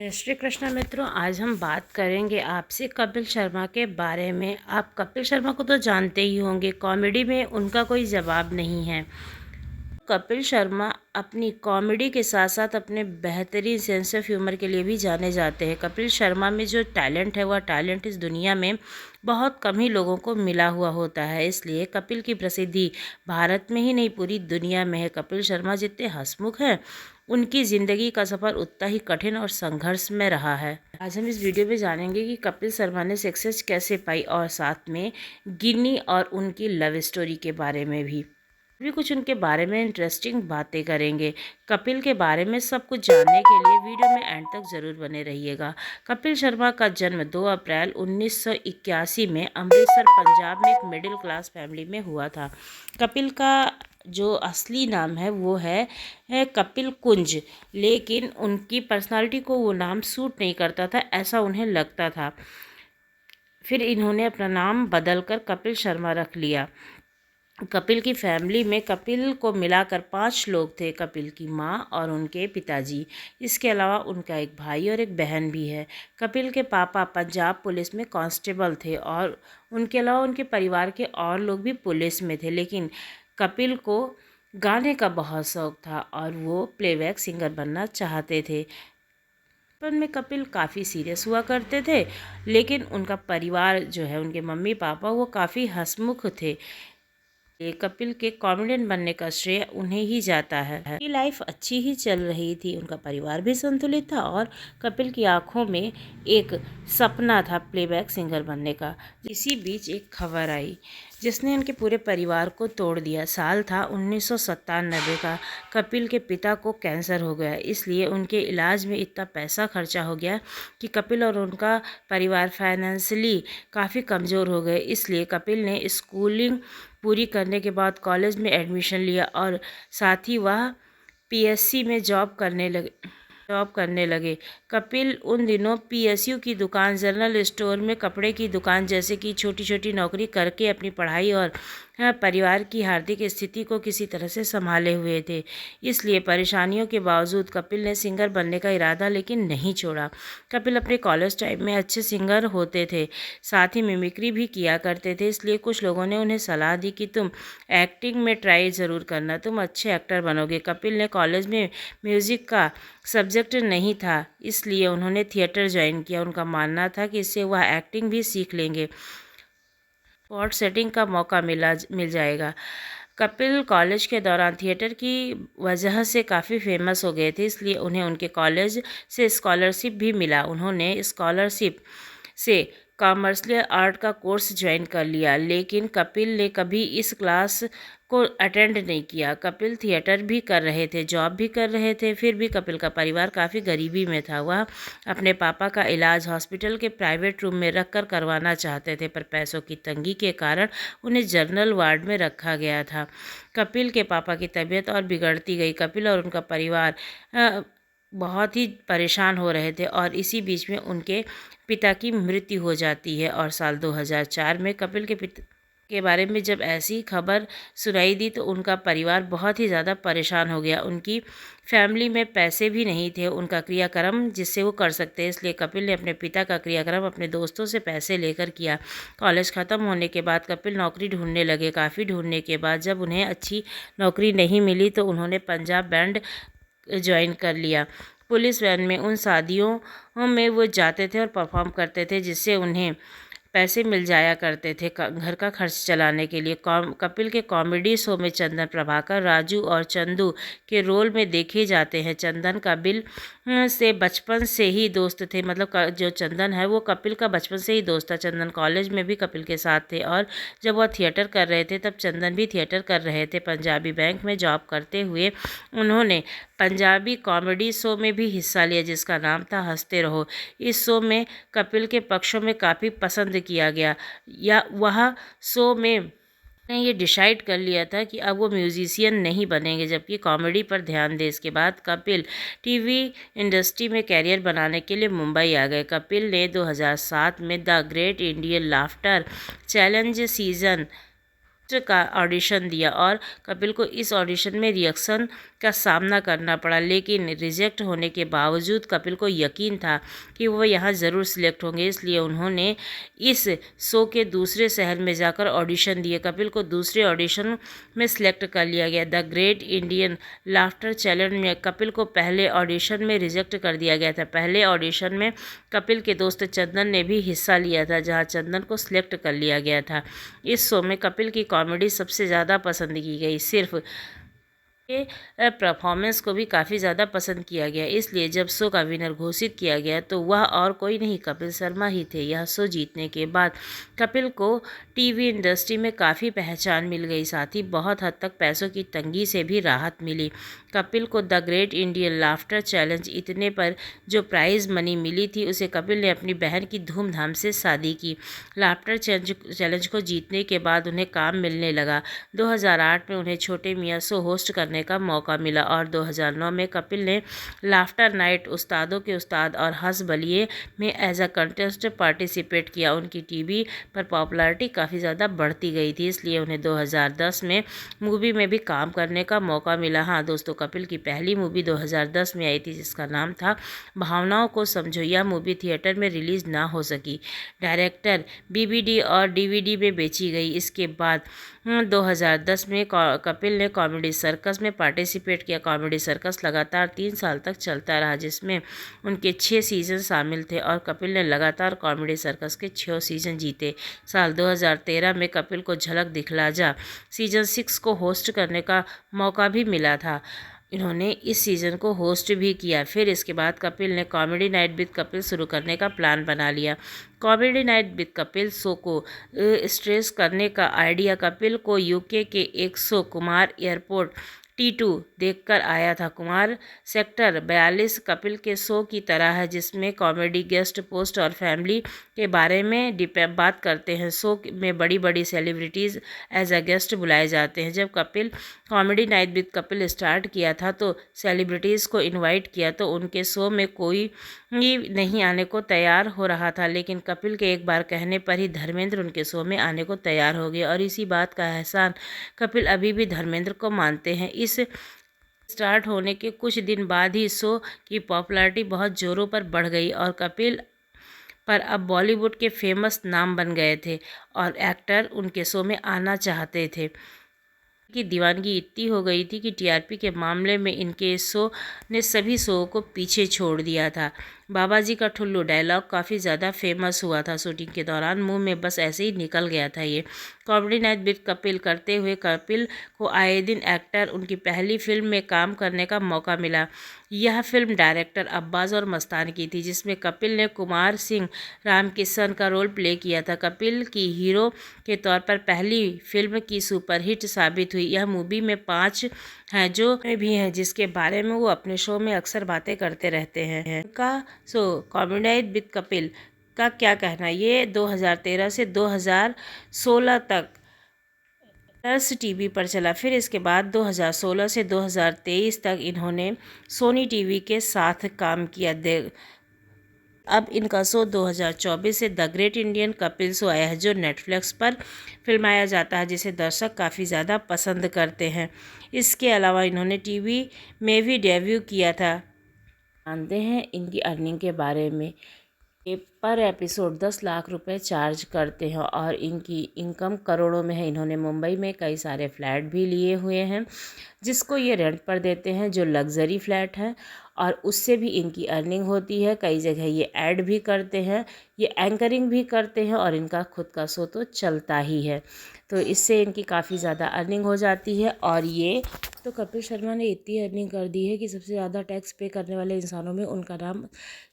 जय श्री कृष्ण मित्रों, आज हम बात करेंगे आपसे कपिल शर्मा के बारे में। आप कपिल शर्मा को तो जानते ही होंगे, कॉमेडी में उनका कोई जवाब नहीं है। कपिल शर्मा अपनी कॉमेडी के साथ साथ अपने बेहतरीन सेंस ऑफ ह्यूमर के लिए भी जाने जाते हैं। कपिल शर्मा में जो टैलेंट है वह टैलेंट इस दुनिया में बहुत कम ही लोगों को मिला हुआ होता है, इसलिए कपिल की प्रसिद्धि भारत में ही नहीं पूरी दुनिया में है। कपिल शर्मा जितने हंसमुख हैं, उनकी ज़िंदगी का सफ़र उतना ही कठिन और संघर्ष में रहा है। आज हम इस वीडियो में जानेंगे कि कपिल शर्मा ने सक्सेस कैसे पाई और साथ में गिन्नी और उनकी लव स्टोरी के बारे में भी कुछ उनके बारे में इंटरेस्टिंग बातें करेंगे। कपिल के बारे में सब कुछ जानने के लिए वीडियो में एंड तक ज़रूर बने रहिएगा। कपिल शर्मा का जन्म 2 अप्रैल 1981 में अमृतसर पंजाब में एक मिडिल क्लास फैमिली में हुआ था। कपिल का जो असली नाम है वो है कपिल कुंज, लेकिन उनकी पर्सनालिटी को वो नाम सूट नहीं करता था, ऐसा उन्हें लगता था। फिर इन्होंने अपना नाम बदलकर कपिल शर्मा रख लिया। कपिल की फैमिली में कपिल को मिलाकर 5 लोग थे, कपिल की माँ और उनके पिताजी। इसके अलावा उनका एक भाई और एक बहन भी है। कपिल के पापा पंजाब पुलिस में कांस्टेबल थे और उनके अलावा उनके परिवार के और लोग भी पुलिस में थे, लेकिन कपिल को गाने का बहुत शौक था और वो प्लेबैक सिंगर बनना चाहते थे। बचपन में कपिल काफ़ी सीरियस हुआ करते थे, लेकिन उनका परिवार जो है, उनके मम्मी पापा, वो काफ़ी हंसमुख थे। कपिल के कॉमेडियन बनने का श्रेय उन्हें ही जाता है। उनकी लाइफ अच्छी ही चल रही थी, उनका परिवार भी संतुलित था और कपिल की आंखों में एक सपना था प्लेबैक सिंगर बनने का। इसी बीच एक खबर आई जिसने उनके पूरे परिवार को तोड़ दिया। साल था 1997 का। कपिल के पिता को कैंसर हो गया, इसलिए उनके इलाज में इतना पैसा खर्चा हो गया कि कपिल और उनका परिवार फाइनेंशियली काफ़ी कमज़ोर हो गए। इसलिए कपिल ने स्कूलिंग पूरी करने के बाद कॉलेज में एडमिशन लिया और साथ ही वह पीएससी में जॉब करने लगे। कपिल उन दिनों पीएसयू की दुकान, जनरल स्टोर में कपड़े की दुकान जैसे कि छोटी छोटी नौकरी करके अपनी पढ़ाई और परिवार की आर्थिक स्थिति को किसी तरह से संभाले हुए थे। इसलिए परेशानियों के बावजूद कपिल ने सिंगर बनने का इरादा लेकिन नहीं छोड़ा। कपिल अपने कॉलेज टाइम में अच्छे सिंगर होते थे, साथ ही मिमिक्री भी किया करते थे, इसलिए कुछ लोगों ने उन्हें सलाह दी कि तुम एक्टिंग में ट्राई ज़रूर करना, तुम अच्छे एक्टर बनोगे। कपिल ने कॉलेज में म्यूज़िक का सब्जेक्ट नहीं था, इसलिए उन्होंने थिएटर ज्वाइन किया। उनका मानना था कि इससे वह एक्टिंग भी सीख लेंगे, स्पॉट सेटिंग का मौका मिल जाएगा। कपिल कॉलेज के दौरान थिएटर की वजह से काफ़ी फेमस हो गए थे, इसलिए उन्हें उनके कॉलेज से स्कॉलरशिप भी मिला। उन्होंने स्कॉलरशिप से कॉमर्शियल आर्ट का कोर्स ज्वाइन कर लिया, लेकिन कपिल ने कभी इस क्लास को अटेंड नहीं किया। कपिल थिएटर भी कर रहे थे, जॉब भी कर रहे थे, फिर भी कपिल का परिवार काफ़ी गरीबी में था। वह अपने पापा का इलाज हॉस्पिटल के प्राइवेट रूम में रखकर करवाना चाहते थे, पर पैसों की तंगी के कारण उन्हें जनरल वार्ड में रखा गया था। कपिल के पापा की तबीयत और बिगड़ती गई। कपिल और उनका परिवार बहुत ही परेशान हो रहे थे और इसी बीच में उनके पिता की मृत्यु हो जाती है। और साल 2004 में कपिल के पिता के बारे में जब ऐसी खबर सुनाई दी तो उनका परिवार बहुत ही ज़्यादा परेशान हो गया। उनकी फैमिली में पैसे भी नहीं थे उनका क्रियाक्रम जिससे वो कर सकते, इसलिए कपिल ने अपने पिता का क्रियाक्रम अपने दोस्तों से पैसे लेकर किया। कॉलेज ख़त्म होने के बाद कपिल नौकरी ढूंढने लगे। काफ़ी ढूंढने के बाद जब उन्हें अच्छी नौकरी नहीं मिली तो उन्होंने पंजाब बैंड ज्वाइन कर लिया। पुलिस वैन में उन शादियों में वो जाते थे और परफॉर्म करते थे, जिससे उन्हें पैसे मिल जाया करते थे घर का खर्च चलाने के लिए। कपिल के कॉमेडी शो में चंदन प्रभाकर, राजू और चंदू के रोल में देखे जाते हैं। चंदन कपिल से बचपन से ही दोस्त थे, मतलब जो चंदन है वो कपिल का बचपन से ही दोस्त था। चंदन कॉलेज में भी कपिल के साथ थे और जब वह थिएटर कर रहे थे तब चंदन भी थिएटर कर रहे थे। पंजाबी बैंक में जॉब करते हुए उन्होंने पंजाबी कॉमेडी शो में भी हिस्सा लिया जिसका नाम था हंसते रहो। इस शो में कपिल के पक्षों में काफ़ी पसंद किया गया, या वह शो में ने ये डिसाइड कर लिया था कि अब वो म्यूजिशियन नहीं बनेंगे, जबकि कॉमेडी पर ध्यान दें। इसके बाद कपिल टीवी इंडस्ट्री में कैरियर बनाने के लिए मुंबई आ गए। कपिल ने 2007 में the great Indian laughter challenge season का ऑडिशन दिया और कपिल को इस ऑडिशन में रिएक्शन का सामना करना पड़ा, लेकिन रिजेक्ट होने के बावजूद कपिल को यकीन था कि वो यहाँ ज़रूर सिलेक्ट होंगे, इसलिए उन्होंने इस शो के दूसरे शहर में जाकर ऑडिशन दिए। कपिल को दूसरे ऑडिशन में सिलेक्ट कर लिया गया। The great Indian laughter challenge में कपिल को पहले ऑडिशन में रिजेक्ट कर दिया गया था। पहले ऑडिशन में कपिल के दोस्त चंदन ने भी हिस्सा लिया था, जहां चंदन को सिलेक्ट कर लिया गया था। इस शो में कपिल की कॉमेडी सबसे ज़्यादा पसंद की गई, सिर्फ के परफॉर्मेंस को भी काफ़ी ज़्यादा पसंद किया गया, इसलिए जब शो का विनर घोषित किया गया तो वह और कोई नहीं कपिल शर्मा ही थे। यह शो जीतने के बाद कपिल को टीवी इंडस्ट्री में काफ़ी पहचान मिल गई, साथ ही बहुत हद तक पैसों की तंगी से भी राहत मिली। कपिल को the great Indian laughter challenge इतने पर जो प्राइज़ मनी मिली थी, उसे कपिल ने अपनी बहन की धूमधाम से शादी की। लाफ्टर चैलेंज को जीतने के बाद उन्हें काम मिलने लगा। 2008 में उन्हें छोटे मियाँ शो होस्ट करने का मौका मिला और 2009 में कपिल ने लाफ्टर नाइट, उस्तादों के उस्ताद और हंस बलिए में एज अ कंटेस्ट पार्टिसिपेट किया। उनकी टीवी पर पॉपुलैरिटी काफ़ी ज़्यादा बढ़ती गई थी, इसलिए उन्हें 2010 में मूवी में भी काम करने का मौका मिला। हाँ दोस्तों, कपिल की पहली मूवी 2010 में आई थी, जिसका नाम था भावनाओं को समझो। यह मूवी थिएटर में रिलीज़ ना हो सकी, डायरेक्टर बीवीडी और डीवीडी में बेची गई। इसके बाद 2010 में कपिल ने कॉमेडी सर्कस में पार्टिसिपेट किया। कॉमेडी सर्कस लगातार 3 साल तक चलता रहा, जिसमें उनके 6 सीज़न शामिल थे और कपिल ने लगातार कॉमेडी सर्कस के 6 सीज़न जीते। साल 2013 में कपिल को झलक दिखला जा सीज़न 6 को होस्ट करने का मौका भी मिला था। इन्होंने इस सीज़न को होस्ट भी किया। फिर इसके बाद कपिल ने कॉमेडी नाइट विद कपिल शुरू करने का प्लान बना लिया। Comedy night with Kapil show को स्ट्रेस करने का आइडिया कपिल को यूके के एक शो कुमार एयरपोर्ट T2 देखकर आया था। कुमार सेक्टर 42 कपिल के शो की तरह है, जिसमें कॉमेडी, गेस्ट पोस्ट और फैमिली के बारे में बात करते हैं। शो में बड़ी बड़ी सेलिब्रिटीज़ एज अ गेस्ट बुलाए जाते हैं। जब Kapil comedy night with Kapil start किया था तो सेलिब्रिटीज़ को इनवाइट किया तो उनके शो में कोई नहीं आने को तैयार हो रहा था, लेकिन कपिल के एक बार कहने पर ही धर्मेंद्र उनके शो में आने को तैयार हो गए और इसी बात का एहसान कपिल अभी भी धर्मेंद्र को मानते हैं। इस स्टार्ट होने के कुछ दिन बाद ही शो की पॉपुलैरिटी बहुत ज़ोरों पर बढ़ गई और कपिल पर अब बॉलीवुड के फेमस नाम बन गए थे और एक्टर उनके शो में आना चाहते थे। की दीवानगी इतनी हो गई थी कि टीआरपी के मामले में इनके शो ने सभी शो को पीछे छोड़ दिया था। बाबा जी का ठुल्लू डायलॉग काफ़ी ज़्यादा फेमस हुआ था शूटिंग के दौरान, मुंह में बस ऐसे ही निकल गया था ये। कॉमेडी नाइट विद कपिल करते हुए कपिल को आए दिन एक्टर उनकी पहली फिल्म में काम करने का मौका मिला। यह फिल्म डायरेक्टर अब्बास और मस्तान की थी, जिसमें कपिल ने कुमार सिंह रामकिशन का रोल प्ले किया था। कपिल की हीरो के तौर पर पहली फिल्म की सुपरहिट साबित हुई। यह मूवी में 5 हैं जो भी हैं, जिसके बारे में वो अपने शो में अक्सर बातें करते रहते हैं। का सो कॉमेडी नाइट विद कपिल का क्या कहना, ये 2013 से 2016 तक प्लस टीवी पर चला। फिर इसके बाद 2016 से 2023 तक इन्होंने सोनी टीवी के साथ काम किया। अब इनका शो 2024 से the great Indian Kapil show आया है, जो नेटफ्लिक्स पर फिल्माया जाता है, जिसे दर्शक काफ़ी ज़्यादा पसंद करते हैं। इसके अलावा इन्होंने टीवी में भी डेब्यू किया था। जानते हैं इनकी अर्निंग के बारे में। ये पर एपिसोड 10 लाख रुपए चार्ज करते हैं और इनकी इनकम करोड़ों में है। इन्होंने मुंबई में कई सारे फ्लैट भी लिए हुए हैं, जिसको ये रेंट पर देते हैं, जो लग्जरी फ्लैट है, और उससे भी इनकी अर्निंग होती है। कई जगह ये ऐड भी करते हैं, ये एंकरिंग भी करते हैं और इनका खुद का शो तो चलता ही है, तो इससे इनकी काफ़ी ज़्यादा अर्निंग हो जाती है। और ये तो कपिल शर्मा ने इतनी अर्निंग कर दी है कि सबसे ज़्यादा टैक्स पे करने वाले इंसानों में उनका नाम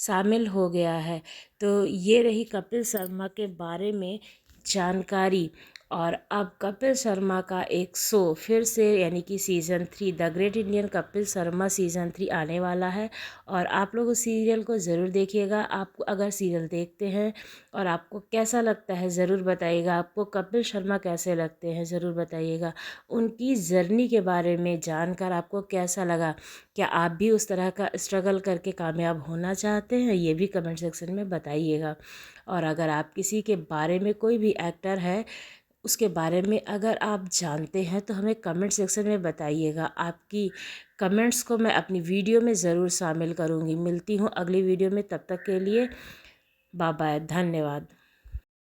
शामिल हो गया है। तो ये रही कपिल शर्मा के बारे में जानकारी। और अब कपिल शर्मा का एक शो फिर से, यानी कि season 3 the great Indian Kapil Sharma season 3 आने वाला है और आप लोग उस सीरियल को ज़रूर देखिएगा। आप अगर सीरियल देखते हैं और आपको कैसा लगता है ज़रूर बताइएगा। आपको कपिल शर्मा कैसे लगते हैं ज़रूर बताइएगा। उनकी जर्नी के बारे में जानकर आपको कैसा लगा, क्या आप भी उस तरह का स्ट्रगल करके कामयाब होना चाहते हैं, ये भी कमेंट सेक्शन में बताइएगा। और अगर आप किसी के बारे में, कोई भी एक्टर है उसके बारे में अगर आप जानते हैं तो हमें कमेंट सेक्शन में बताइएगा। आपकी कमेंट्स को मैं अपनी वीडियो में ज़रूर शामिल करूँगी। मिलती हूँ अगली वीडियो में, तब तक के लिए बाय बाय, धन्यवाद।